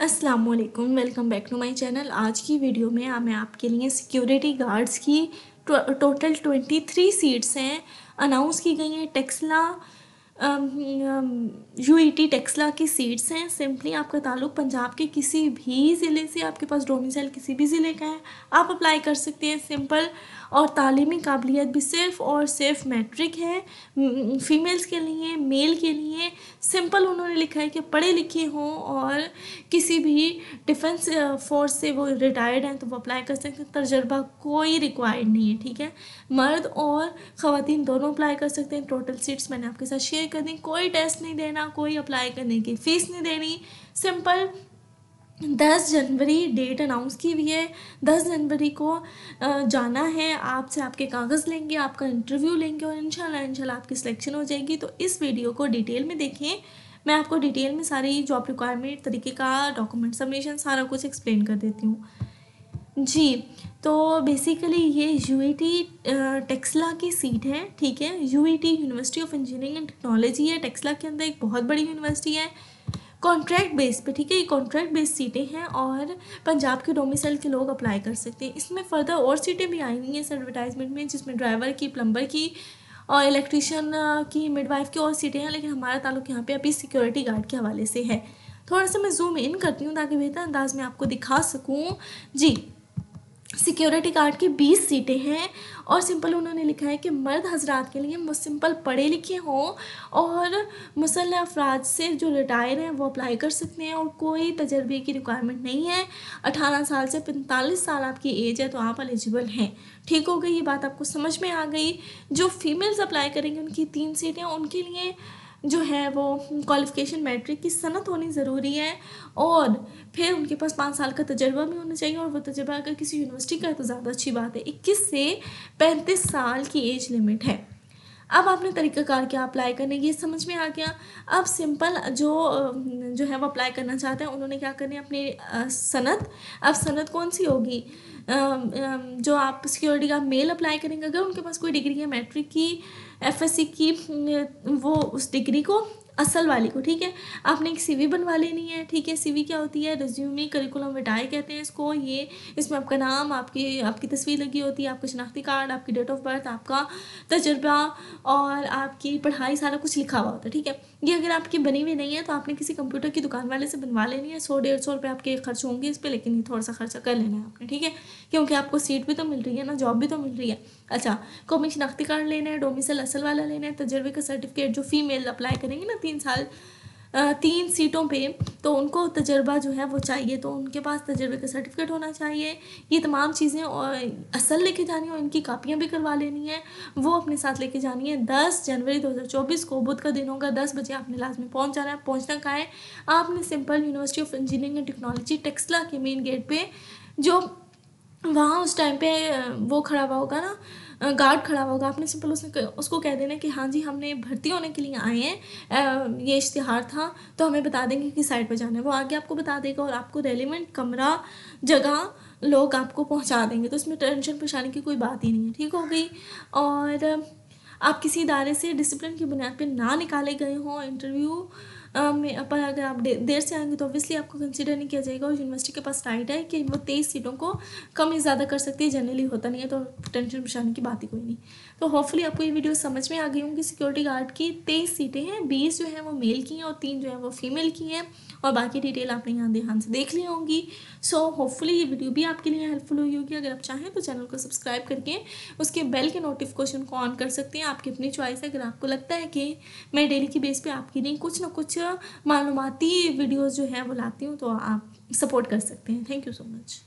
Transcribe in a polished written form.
अस्सलाम वालेकुम, welcome back to my channel. आज की वीडियो में मैं आपके लिए सिक्योरिटी गार्ड्स की टोटल 23 सीट्स हैं अनाउंस की गई हैं। टेक्सला यूईटी टेक्सला की सीट्स हैं। सिंपली आपका ताल्लुक पंजाब के किसी भी ज़िले से, आपके पास डोमिसाइल किसी भी ज़िले का है, आप अप्लाई कर सकते हैं। सिंपल और तालीमी काबिलियत भी सिर्फ़ और सिर्फ मैट्रिक है। फीमेल्स के लिए, मेल के लिए सिंपल उन्होंने लिखा है कि पढ़े लिखे हों और किसी भी डिफेंस फोर्स से वो रिटायर्ड हैं तो वो अप्लाई कर सकते हैं। तजर्बा कोई रिक्वायर्ड नहीं है, ठीक है। मर्द और ख़वातीन दोनों अप्लाई कर सकते हैं। टोटल सीट्स मैंने आपके साथ शेयर कर दी। कोई टेस्ट नहीं देना, कोई अप्लाई करने की फ़ीस नहीं देनी। सिंपल 10 जनवरी डेट अनाउंस की हुई है। 10 जनवरी को जाना है। आपसे आपके कागज़ लेंगे, आपका इंटरव्यू लेंगे और इंशाल्लाह आपकी सिलेक्शन हो जाएगी। तो इस वीडियो को डिटेल में देखें। मैं आपको डिटेल में सारी जॉब रिक्वायरमेंट, तरीके का, डॉक्यूमेंट सबमिशन सारा कुछ एक्सप्लेन कर देती हूँ जी। तो बेसिकली ये यूईटी टेक्सला की सीट है, ठीक है। UET university of engineering and technology है। टेक्सला के अंदर एक बहुत बड़ी यूनिवर्सिटी है। कॉन्ट्रैक्ट बेस पे, ठीक है। ये कॉन्ट्रैक्ट बेस सीटें हैं और पंजाब के डोमिसाइल के लोग अप्लाई कर सकते हैं। इसमें फर्दर और सीटें भी आई हुई हैं इस एडवर्टाइजमेंट में, जिसमें ड्राइवर की, प्लम्बर की और इलेक्ट्रीशियन की, मिडवाइफ की और सीटें हैं। लेकिन हमारा ताल्लुक यहाँ पे अभी सिक्योरिटी गार्ड के हवाले से है। थोड़ा सा मैं जूम इन करती हूँ ताकि बेहतर अंदाज में आपको दिखा सकूँ जी। सिक्योरिटी गार्ड की 20 सीटें हैं और सिंपल उन्होंने लिखा है कि मर्द हजरात के लिए वो सिंपल पढ़े लिखे हों और मुसल्लह अफराद से जो रिटायर हैं वो अप्लाई कर सकते हैं और कोई तजर्बे की रिक्वायरमेंट नहीं है। 18 साल से 45 साल आपकी एज है तो आप एलिजिबल हैं। ठीक हो गई, ये बात आपको समझ में आ गई। जो फीमेल्स अप्लाई करेंगे उनकी 3 सीटें, उनके लिए जो है वो क्वालिफ़िकेशन मैट्रिक की सनत होनी ज़रूरी है और फिर उनके पास 5 साल का तजर्बा भी होना चाहिए और वो तजर्बा अगर किसी यूनिवर्सिटी का है तो ज़्यादा अच्छी बात है। 21 से 35 साल की एज लिमिट है। अब आपने तरीक़ाकार क्या अप्लाई करने की समझ में आ गया। अब सिंपल जो है वो अप्लाई करना चाहते हैं, उन्होंने क्या करनी है अपनी सनत। अब सनत कौन सी होगी? जो आप सिक्योरिटी का मेल अप्लाई करेंगे, अगर उनके पास कोई डिग्री है मैट्रिक की, एफएससी की, वो उस डिग्री को, असल वाली को, ठीक है। आपने एक सीवी बनवा लेनी है, ठीक है। सीवी क्या होती है? रिज्यूमे करिकुलम विटाए कहते हैं इसको। ये इसमें आपका नाम, आपकी तस्वीर लगी होती है, आपका शनाख्ती कार्ड, आपकी डेट ऑफ बर्थ, आपका तजर्बा और आपकी पढ़ाई, सारा कुछ लिखा हुआ होता है, ठीक है। ये अगर आपकी बनी हुई नहीं है तो आपने किसी कंप्यूटर की दुकान वाले से बनवा लेनी है। 100-150 रुपये आपके खर्च होंगे इस पर, लेकिन ये थोड़ा सा खर्चा कर लेना है आपने, ठीक है। क्योंकि आपको सीट भी तो मिल रही है ना, जॉब भी तो मिल रही है। अच्छा, कौमी शनाख्ती कार्ड लेना है, डोमिसाइल असल वाला लेना है, तजर्बे का सर्टिफिकेट। जो फीमेल अप्लाई करेंगे ना 3 साल 3 सीटों पे, तो उनको तजर्बा जो है वो चाहिए, तो उनके पास तजर्बे का सर्टिफिकेट होना चाहिए। ये तमाम चीज़ें और असल लेके जानी है और इनकी कापियाँ भी करवा लेनी है, वो अपने साथ लेके जानी है। 10 जनवरी 2024 को बुध का दिन होगा, 10 बजे आपने लाजमी पहुंच जाना है। पहुंचना कहाँ है? आपने simple university of engineering and technology Taxila के मेन गेट पे, जो वहाँ उस टाइम पे वो खड़ा हुआ होगा ना, गार्ड खड़ा होगा, आपने सिंपल उसको कह देना कि हाँ जी हमने भर्ती होने के लिए आए हैं, ये इश्तिहार था, तो हमें बता देंगे कि साइड पर जाना है। वो आगे आपको बता देगा और आपको रेलिवेंट कमरा, जगह, लोग आपको पहुंचा देंगे। तो इसमें टेंशन परेशानी की कोई बात ही नहीं है, ठीक हो गई। और आप किसी इदारे से डिसिप्लिन की बुनियाद पर ना निकाले गए हों इंटरव्यू में, पर अगर आप देर से आएंगे तो ऑब्वियसली आपको कंसीडर नहीं किया जाएगा। और यूनिवर्सिटी के पास राइट है कि वो 23 सीटों को कम या ज़्यादा कर सकती है। जनरली होता नहीं है, तो टेंशन परेशानी की बात ही कोई नहीं। तो होपफुली आपको ये वीडियो समझ में आ गई होंगी। सिक्योरिटी गार्ड की 23 सीटें हैं, 20 जो है वो मेल की हैं और 3 जो है वो फीमेल की हैं और बाकी डिटेल आपने यहाँ ध्यान से देख ली होंगी। सो होपफुली ये वीडियो भी आपके लिए हेल्पफुल हुई होगी। अगर आप चाहें तो चैनल को सब्सक्राइब करके उसके बेल के नोटिफिकेशन को ऑन कर सकते हैं। आपकी अपनी चॉइस है। अगर आपको लगता है कि मैं डेली की बेस पे आपके लिए कुछ ना कुछ मालूमाती वीडियोस जो है वो लाती हूँ तो आप सपोर्ट कर सकते हैं। Thank you so much.